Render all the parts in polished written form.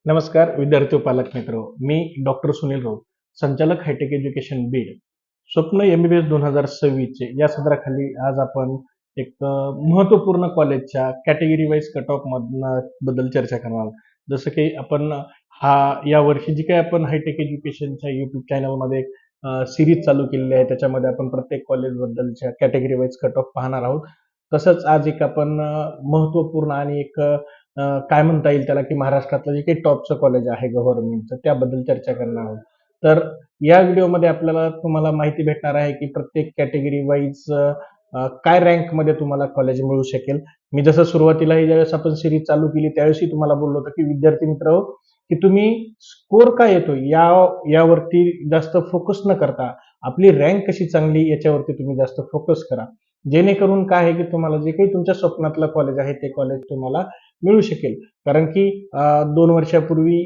नमस्कार विद्यार्थी व पालक मित्र, मी डॉक्टर सुनील राऊत, संचालक हायटेक एज्युकेशन बीड. स्वप्न MBBS 2026 चे या सदराखाली आज आपण एक महत्वपूर्ण कॉलेजच्या कॅटेगरी वाईज कट ऑफ बद्दल चर्चा करणार आहोत. जसं की आपण या वर्षी जी काही आपण हायटेक एज्युकेशनच्या युट्यूब चॅनलमध्ये सिरीज चालू केलेली आहे, त्याच्यामध्ये आपण प्रत्येक कॉलेज बद्दलच्या कॅटेगरी वाईज कट ऑफ पाहणार आहोत. तसंच आज एक आपण महत्वपूर्ण आणि एक काय म्हणता येईल त्याला, की महाराष्ट्रातलं जे काही टॉपचं कॉलेज आहे गव्हर्नमेंटचं, त्याबद्दल चर्चा करणार आहोत. तर या व्हिडिओमध्ये तुम्हाला माहिती भेटणार आहे की प्रत्येक कॅटेगरी वाईज काय रँकमध्ये तुम्हाला कॉलेज मिळू शकेल. मी जसं सुरुवातीला ज्यावेळेस आपण सिरीज चालू केली त्यावेळेसही तुम्हाला बोललो होतो की विद्यार्थी मित्र, की तुम्ही स्कोर काय येतो यावरती जास्त फोकस न करता आपली रँक कशी चांगली याच्यावरती तुम्ही जास्त फोकस करा, जेणेकरून काय आहे की तुम्हाला जे काही तुमच्या स्वप्नातलं कॉलेज आहे ते कॉलेज तुम्हाला मिळू शकेल. कारण की 2 वर्षापूर्वी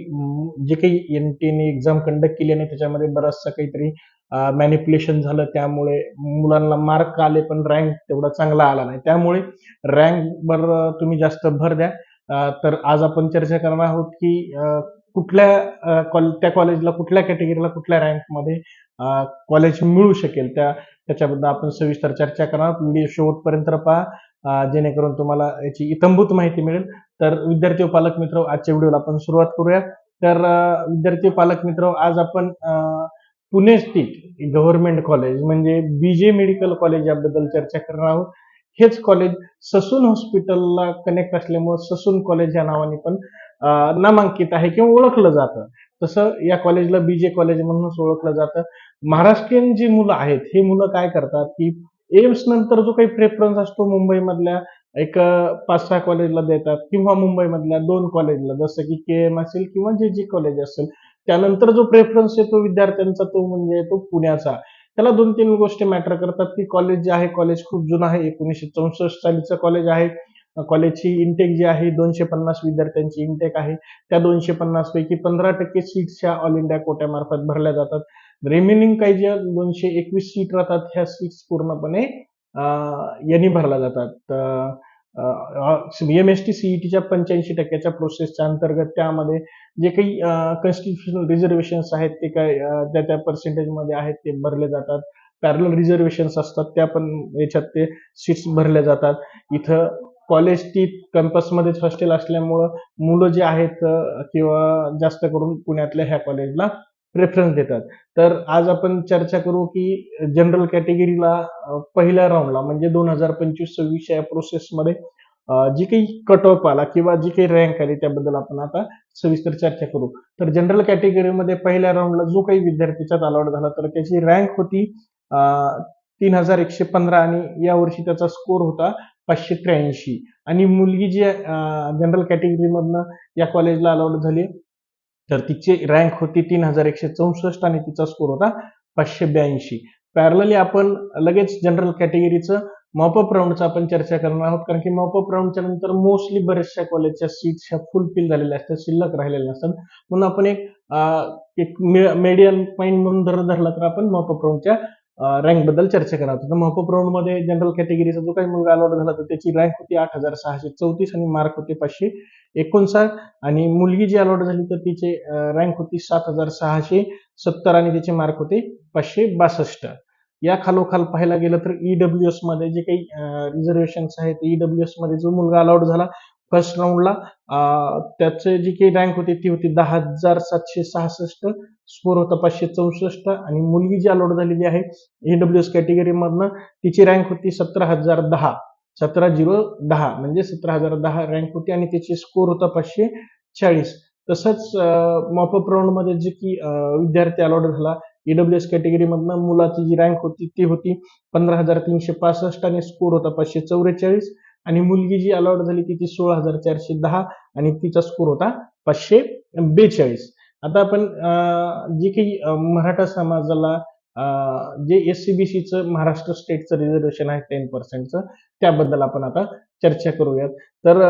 जे काही NTA एक्झाम कंडक्ट केली आणि त्याच्यामध्ये बरंचसं काहीतरी मॅनिप्युलेशन झालं, त्यामुळे मुलांना मार्क आले पण रँक तेवढा चांगला आला नाही. त्यामुळे रँकवर तुम्ही जास्त भर द्या. तर आज आपण चर्चा करणार आहोत की त्या कॉलेजला कुठल्या कॅटेगरीला कुठल्या रँकमध्ये कॉलेज मिळू शकेल, त्याच्याबद्दल आपण सविस्तर चर्चा करणार आहोत. व्हिडिओ शेवटपर्यंत पहा, जेणेकरून तुम्हाला याची इत्थंभूत माहिती मिळेल. तर विद्यार्थी व पालक मित्र, आजच्या व्हिडिओला आपण सुरुवात करूया. तर विद्यार्थी व पालक मित्र, आज आपण पुणे स्थित गव्हर्नमेंट कॉलेज म्हणजे BJ मेडिकल कॉलेज याबद्दल चर्चा करणार आहोत. हेच कॉलेज ससून हॉस्पिटलला कनेक्ट असल्यामुळे ससून कॉलेज या नावाने पण नामांकित आहे किंवा ओळखलं जातं. तसं या कॉलेजला BJ कॉलेज म्हणूनच ओळखलं जातं. महाराष्ट्रीयन जी मुलं आहेत, हे मुलं काय करतात की एम्स नंतर जो काही प्रेफरन्स असतो मुंबईमधल्या एक 5-6 कॉलेजला देतात, किंवा मुंबईमधल्या 2 कॉलेजला, जसं की KM असेल किंवा JJ कॉलेज असेल. त्यानंतर जो प्रेफरन्स येतो विद्यार्थ्यांचा तो म्हणजे तो पुण्याचा. त्याला 2-3 गोष्टी मॅटर करतात की कॉलेज जे आहे, कॉलेज खूप जुनं आहे, 1964 सालीचं कॉलेज आहे. कॉलेजची इंटेक जी आहे 250 विद्यार्थ्यांची इंटेक आहे. त्या 250 पैकी 15% सीट्सच्या ऑल इंडिया कोट्यामार्फत भरल्या जातात. रिमेनिंग काही ज्या 221 सीट राहतात, ह्या सीट्स पूर्णपणे यांनी भरल्या जातात. MST CETच्या 85% प्रोसेसच्या अंतर्गत त्यामध्ये जे काही कॉन्स्टिट्यूशनल रिझर्वेशन्स आहेत ते काय त्या पर्सेंटेजमध्ये आहेत ते भरले जातात. पॅरलल रिझर्वेशन्स असतात, त्या पण याच्यात ते सीट्स भरल्या जातात. इथं कॉलेज टी कॅम्पसमध्येच हॉस्टेल असल्यामुळं मुलं जे आहेत किंवा जास्त करून पुण्यातल्या ह्या कॉलेजला प्रेफरन्स देतात. तर आज आपण चर्चा करू की जनरल कॅटेगरीला पहिल्या राऊंडला म्हणजे 2025-26 या प्रोसेसमध्ये जी काही कट ऑफ आला किंवा जी काही रँक आली त्याबद्दल आपण आता सविस्तर चर्चा करू. तर जनरल कॅटेगरीमध्ये पहिल्या राऊंडला जो काही विद्यार्थीचा अलॉट झाला, तर त्याची रँक होती 3115 आणि यावर्षी त्याचा स्कोर होता 583. आणि मुलगी जी जनरल कॅटेगरीमधनं या कॉलेजला अलॉट झाली, तर तिची रँक होती 3164 आणि तिचा स्कोर होता 582. पॅरलली आपण लगेच जनरल कॅटेगरीचं मॉपअप राऊंडचा आपण चर्चा करणार आहोत, कारण की मॉपअप राऊंडच्या नंतर मोस्टली बऱ्याचशा कॉलेजच्या सीट्स ह्या फुलफिल झालेल्या असतात, शिल्लक राहिलेल्या नसतात. म्हणून आपण एक मीडियम पॉईंट म्हणून धरला तर आपण मॉपअप राऊंडच्या रँक बद्दल चर्चा करणार आहोत. तर मॉपअप राऊंड मध्ये जनरल कॅटेगरीचा जो काही मुलगा अलॉट झाला, तर त्याची रँक होती 8634 आणि मार्क होते 559. आणि मुलगी जी अलॉट झाली तर तिची रँक होती 7670 आणि तिचे मार्क होते 562. या खालोखाल पाहायला गेलं तर EWS मध्ये जे काही रिझर्वेशन्स आहेत, EWS मध्ये जो मुलगा अलॉट झाला फर्स्ट राऊंडला, त्याचे जी काही रँक होती ती होती 10766, स्कोर होता 564. आणि मुलगी जी अलॉट झालेली आहे EWS कॅटेगरी मधनं, तिची रँक होती 17010 म्हणजे 17010 रँक होती आणि तिची स्कोर होता 540. तसंच मॉपअप राऊंड मध्ये जे की विद्यार्थी अलॉट झाला EWS कॅटेगरी मधनं, मुलाची जी रँक होती ती होती 15365 आणि स्कोर होता 544. आणि मुलगी जी अलॉट झाली तिची 16410 आणि तिचा स्कोर होता 542. आता आपण जे काही मराठा समाजाला जे SCBCचं महाराष्ट्र स्टेटचं रिझर्वेशन आहे 10%चं, त्याबद्दल आपण आता चर्चा करूयात. तर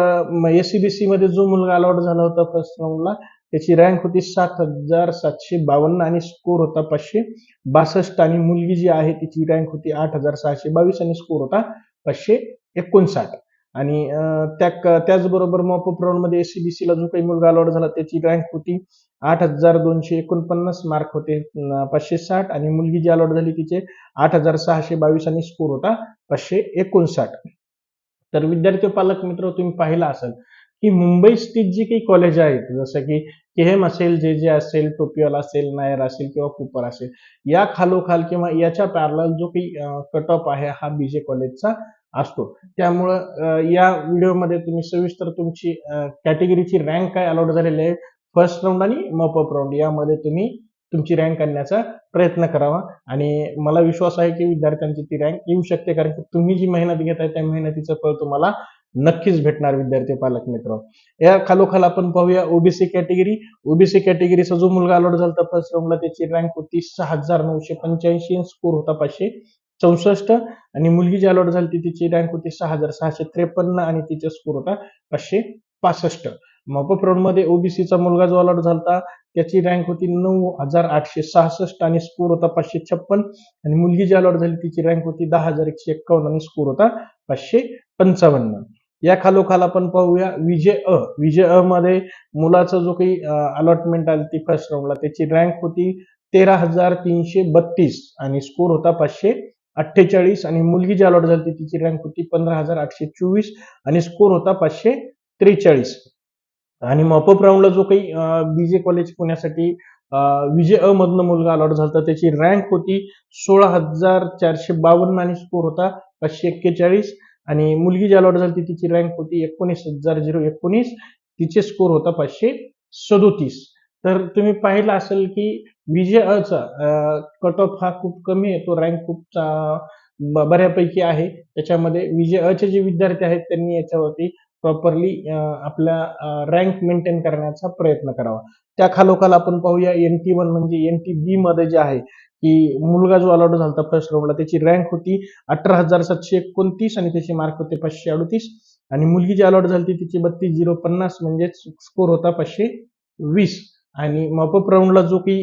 SCBC मध्ये जो मुलगा अलॉट झाला होता फर्स्ट राऊंडला, त्याची रँक होती 7752 आणि स्कोर होता 562. आणि मुलगी जी आहे तिची रँक होती 8622 आणि स्कोर होता 559. आणि त्याचबरोबर मॉपअप राऊंड मध्ये एससीबीसी ला जो काही मुलगा अलॉट झाला त्याची रँक होती 8,249 मार्क होते 560, आणि मुलगी जी अलॉट झाली तिचे 8,622 आणि स्कोर होता 559. तर विद्यार्थी पालक मित्र तुम्ही पाहिलं असेल की मुंबई स्थित जी काही कॉलेज आहेत जसं की केएम असेल, जे जे असेल, टोपियोला असेल, नायर असेल किंवा कुपर असेल, या खालोखाल किंवा याच्या पॅरलल जो काही कट ऑफ आहे हा बीजे कॉलेजचा असतो. त्यामुळं या व्हिडिओमध्ये तुम्ही सविस्तर तुमची कॅटेगरीची रँक काय अलॉट झालेली आहे फर्स्ट राऊंड आणि मॉपअप राऊंड यामध्ये तुम्ही तुमची रँक आणण्याचा प्रयत्न करावा, आणि मला विश्वास आहे की विद्यार्थ्यांची ती रँक येऊ शकते, कारण की तुम्ही जी मेहनत घेताय त्या मेहनतीचं फळ तुम्हाला नक्कीच भेटणार विद्यार्थी पालक मित्र. या खालोखाल आपण पाहूया ओबीसी कॅटेगरी. ओबीसी कॅटेगरीचा जो मुलगा अलॉट झाला फर्स्ट राऊंडला त्याची रँक होती 6,985, स्कोर होता 564, आणि मुलगी जी अलॉट झाली तिची रँक होती 6,653 आणि तिचा स्कोर होता 565. मॉपअप राऊंड मध्ये ओबीसीचा मुलगा जो अलॉट झाला त्याची रँक होती 9,866 आणि स्कोर होता 556, आणि मुलगी जी अलॉट झाली तिची रँक होती 10,151 आणि स्कोर होता 555. या खालोखाल आपण पाहूया विजय अ मध्ये मुलाचा जो काही अलॉटमेंट आली ती फर्स्ट राऊंडला त्याची रँक होती 13,332 आणि स्कोर होता 548, आणि मुलगी जी अलॉट झाली तिची रँक होती 15,824 आणि स्कोर होता 543. आणि मॉपअप राऊंडला जो काही बीजे कॉलेज पुण्यासाठी विजय अ मधनं मुलगा अलॉट झाला त्याची रँक होती 16,452 आणि स्कोर होता 541, आणि मुलगी जी अलॉट झाली तिची रँक होती 19,019, तिचे स्कोर होता 537. तर तुम्ही पाहिलं असेल की विजय अचा कट ऑफ हा खूप कमी आहे, तो रँक खूप बऱ्यापैकी आहे. त्याच्यामध्ये विजय अचे जे विद्यार्थी आहेत त्यांनी याच्यावरती प्रॉपरली आपल्या रँक मेंटेन करण्याचा प्रयत्न करावा. त्या खालोखाल आपण पाहूया NT1 म्हणजे NT-B मध्ये जे आहे की मुलगा जो अलॉट झाला फर्स्ट राऊंडला त्याची रँक होती 18,729 आणि त्याचे मार्क होते 538, आणि मुलगी जी अलॉट झाली तिची 32,050 म्हणजे स्कोर होता 520. आणि मॉपअप राऊंडला जो काही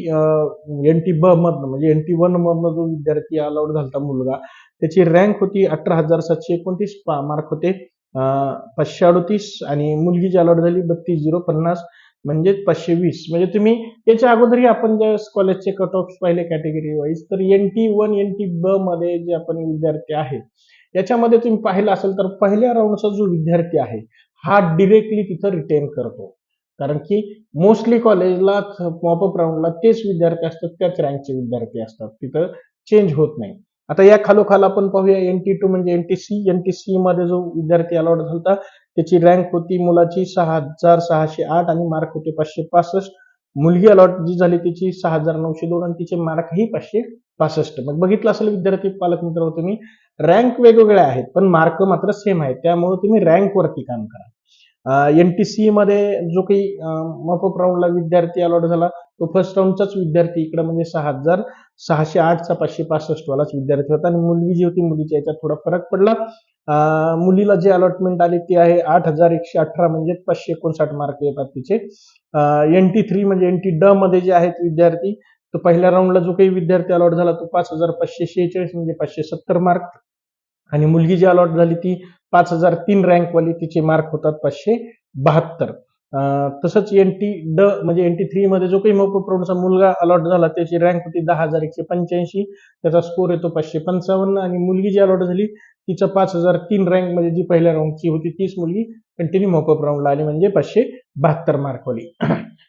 NT-B मधनं म्हणजे NT1 मधनं जो विद्यार्थी अलॉट झाला मुलगा त्याची रँक होती 18,729, मार्क होते 538, आणि मुलगी जी अलॉट झाली 32,050 म्हणजे 520. म्हणजे तुम्ही याच्या अगोदरही आपण ज्या कॉलेजचे कट ऑफ पाहिले कॅटेगरी वाईज, तर NT1 NT-B मध्ये जे आपण विद्यार्थी आहेत याच्यामध्ये तुम्ही पाहिलं असेल तर पहिल्या राऊंडचा जो विद्यार्थी आहे हा डिरेक्टली तिथं रिटेन करतो, कारण की मोस्टली कॉलेजला मॉपअप राऊंडला तेच विद्यार्थी असतात, त्याच रँकचे विद्यार्थी असतात, तिथं चेंज होत नाही. आता या खालोखाल आपण पाहूया NT2 म्हणजे NTC मध्ये जो विद्यार्थी अलॉट झाला त्याची रँक होती मुलाची 6,608 आणि मार्क होते 565. मुलगी अलॉट जी झाली तिची 6,902 आणि तिचे मार्कही 565. मग बघितलं असेल विद्यार्थी पालक मित्र तुम्ही, रँक वेगवेगळ्या आहेत पण मार्क मात्र सेम आहेत, त्यामुळे तुम्ही रँक वरती काम करा. NTC मध्ये जो काही मॉपअप राऊंडला विद्यार्थी अलॉट झाला तो फर्स्ट राऊंडचाच विद्यार्थी इकडे म्हणजे 6,608चा 565 वालाच विद्यार्थी होता, आणि मुलगी जी होती मुलीच्या याच्यात थोडा फरक पडला. मुलीला जे अलॉटमेंट आली ती आहे 8,118 म्हणजे 559 मार्क येतात तिचे. NT3 म्हणजे NT-D मध्ये जे आहेत विद्यार्थी, तो पहिल्या राऊंडला जो काही विद्यार्थी अलॉट झाला तो 5,546 म्हणजे 570 मार्क, आणि मुलगी जी अलॉट झाली ती 5,003 रँक वाली, तिचे मार्क होतात 572. तसंच NT-D म्हणजे NT3 मध्ये जो काही मॉपअप राऊंडचा मुलगा अलॉट झाला त्याची रँक होती 10,185, त्याचा स्कोर येतो 555, आणि मुलगी जी अलॉट झाली तिचं 5,003 रँक म्हणजे जी पहिल्या राऊंडची होती तीच मुलगी कंटिन्यू मॉपअप राऊंडला आली म्हणजे 572 मार्कवाली.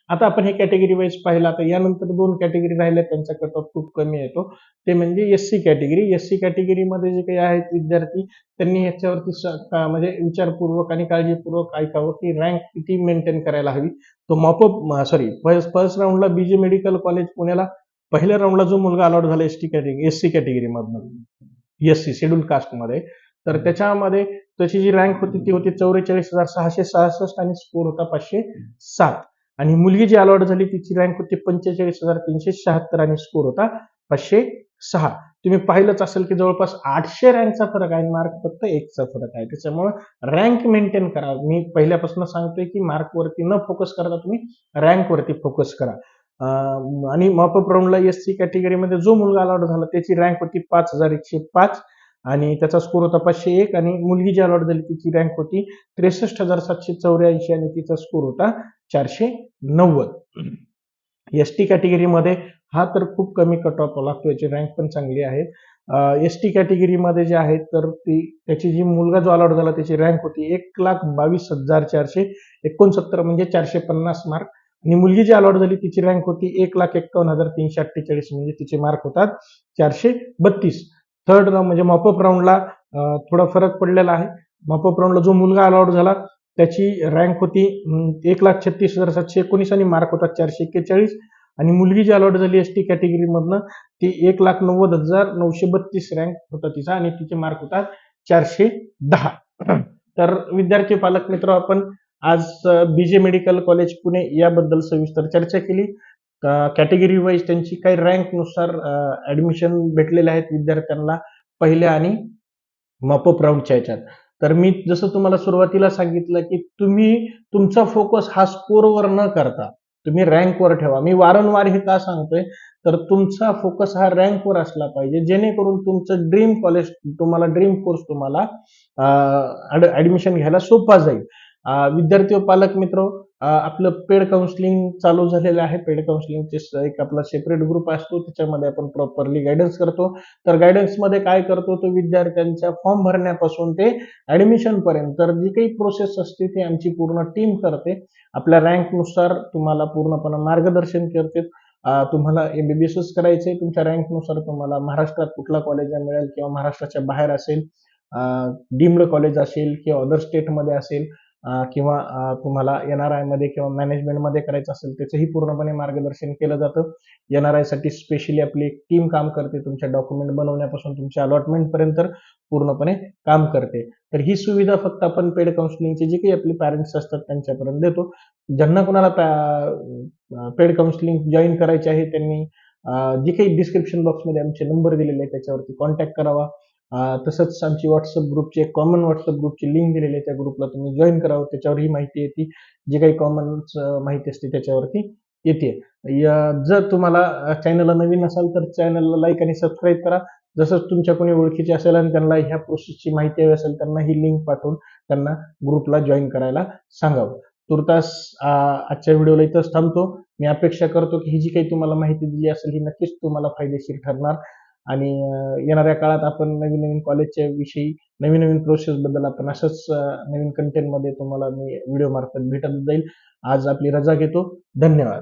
आता आपण हे कॅटेगरी वाईज पाहिलं. आता यानंतर 2 कॅटेगरी राहिल्या त्यांचा कट ऑफ खूप कमी येतो, ते म्हणजे एससी कॅटेगरी. एससी कॅटेगरीमध्ये जे काही आहेत विद्यार्थी त्यांनी याच्यावरती म्हणजे विचारपूर्वक आणि काळजीपूर्वक ऐकावं की रँक किती मेंटेन करायला हवी. तो फर्स्ट राऊंडला बीजे मेडिकल कॉलेज पुण्याला पहिल्या राऊंडला जो मुलगा अलॉट झाला एससी कॅटेगरी मधून एससी शेड्यूल कास्ट मध्ये, तर त्याच्यामध्ये त्याची जी रँक होती ती होती 44,666 आणि स्कोर होता 507, आणि मुलगी जी अलॉट झाली तिची रँक होती 45,376 आणि स्कोर होता 506. तुम्ही पाहिलंच असेल की जवळपास 800 रँकचा फरक आहे, मार्क फक्त 1चा फरक आहे. त्याच्यामुळे रँक मेंटेन करा. मी पहिल्यापासून सांगतोय की मार्क वरती न फोकस करता तुम्ही रँक वरती फोकस करा. आणि मॉपअप राऊंडला एससी कॅटेगरीमध्ये जो मुलगा अलॉट झाला त्याची रँक होती 5,105 आणि त्याचा स्कोर होता 501 आणि मुलगी जी अलॉट झाली तिची रँक होती 63,784 आणि तिचा स्कोर होता 490. एसटी कॅटेगरीमध्ये हा तर खूप कमी कट ऑफ लागतो, याची रँक पण चांगली आहे. एसटी कॅटेगरीमध्ये जे आहे तर त्याची जी मुलगा जो अलॉट झाला त्याची रँक होती 1,22,469 म्हणजे 450 मार्क आणि मुलगी जी अलॉट झाली तिची रँक होती 1,51,348 म्हणजे तिचे मार्क होतात 432. थर्ड म्हणजे मॉपअप राऊंडला थोडा फरक पडलेला आहे. मॉपअप राऊंडला जो मुलगा अलॉट झाला त्याची रँक होती 1,36,719 आणि मार्क होता 441 आणि मुलगी जी अलॉट झाली एसटी कॅटेगरी मधनं ती 1,90,932 रँक होता तिचा आणि तिचे मार्क होतात 410. तर विद्यार्थी पालक मित्र, आपण आज बीजे मेडिकल कॉलेज पुणे याबद्दल सविस्तर चर्चा केली. कॅटेगरी वाईज त्यांची काही रँक नुसार ऍडमिशन भेटलेले आहेत विद्यार्थ्यांना पहिल्या आणि मॉपअप राऊंडच्या ह्याच्यात. तर मी जसं तुम्हाला सुरुवातीला सांगितलं की तुम्ही तुमचा फोकस हा स्कोरवर न करता तुम्ही रँकवर ठेवा. मी वारंवार हे का सांगतोय तर तुमचा फोकस हा रँकवर असला पाहिजे, जेणेकरून तुमचं ड्रीम कॉलेज तुम्हाला ड्रीम कोर्स तुम्हाला ऍडमिशन घ्यायला सोपा जाईल. विद्यार्थी व पालक मित्र, आपलं पेड काउन्सिलिंग चालू झालेलं आहे. पेड काउन्सिलिंगचे एक आपला सेपरेट ग्रुप असतो, त्याच्यामध्ये आपण प्रॉपरली गायडन्स करतो. तर गायडन्समध्ये काय करतो तो विद्यार्थ्यांच्या फॉर्म भरण्यापासून ते ऍडमिशन पर्यंत तर जी काही प्रोसेस असते ती आमची पूर्ण टीम करते. आपल्या रँकनुसार तुम्हाला पूर्णपणे मार्गदर्शन करते. तुम्हाला एमबीबीएसच करायचंय, तुमच्या रँकनुसार तुम्हाला महाराष्ट्रात कुठला कॉलेज मिळेल किंवा महाराष्ट्राच्या बाहेर असेल, डीम्ड कॉलेज असेल किंवा अदर स्टेटमध्ये असेल किंवा तुम्हाला NRI मध्ये किंवा मॅनेजमेंटमध्ये करायचं असेल त्याचंही पूर्णपणे मार्गदर्शन केलं जातं. NRI साठी स्पेशली आपली एक टीम काम करते, तुमच्या डॉक्युमेंट बनवण्यापासून तुमच्या अलॉटमेंट पर्यंत पूर्णपणे काम करते. तर ही सुविधा फक्त आपण पेड काउन्सिलिंगचे जे काही आपले पॅरेंट्स असतात त्यांच्यापर्यंत देतो. ज्यांना कोणाला पेड काउन्सिलिंग जॉईन करायचे आहे त्यांनी जे काही डिस्क्रिप्शन बॉक्समध्ये आमचे नंबर दिलेले आहे त्याच्यावरती कॉन्टॅक्ट करावा. तसंच आमची व्हॉट्सअप ग्रुपची एक कॉमन व्हॉट्सअप ग्रुपची लिंक दिलेली आहे, त्या ग्रुपला तुम्ही जॉईन करावं. त्याच्यावर ही माहिती येते, जी काही कॉमन माहिती असते त्याच्यावरती येते. जर तुम्हाला चॅनलला नवीन असाल तर चॅनलला लाईक आणि सबस्क्राईब करा. जसंच तुमच्या कोणी ओळखीचे असेल आणि त्यांना ह्या प्रोसेसची माहिती हवी असेल त्यांना ही लिंक पाठवून त्यांना ग्रुपला जॉईन करायला सांगावं. तुर्तास आजच्या व्हिडिओला इथंच थांबतो. मी अपेक्षा करतो की ही जी काही तुम्हाला माहिती दिली असेल ही नक्कीच तुम्हाला फायदेशीर ठरणार आणि येणाऱ्या काळात आपण नवीन नवीन कॉलेजच्या विषयी नवीन नवीन प्रोसेस बद्दल आपण असंच नवीन कंटेंटमध्ये तुम्हाला मी व्हिडिओ मार्फत भेटत जाईल. आज आपली रजा घेतो. धन्यवाद.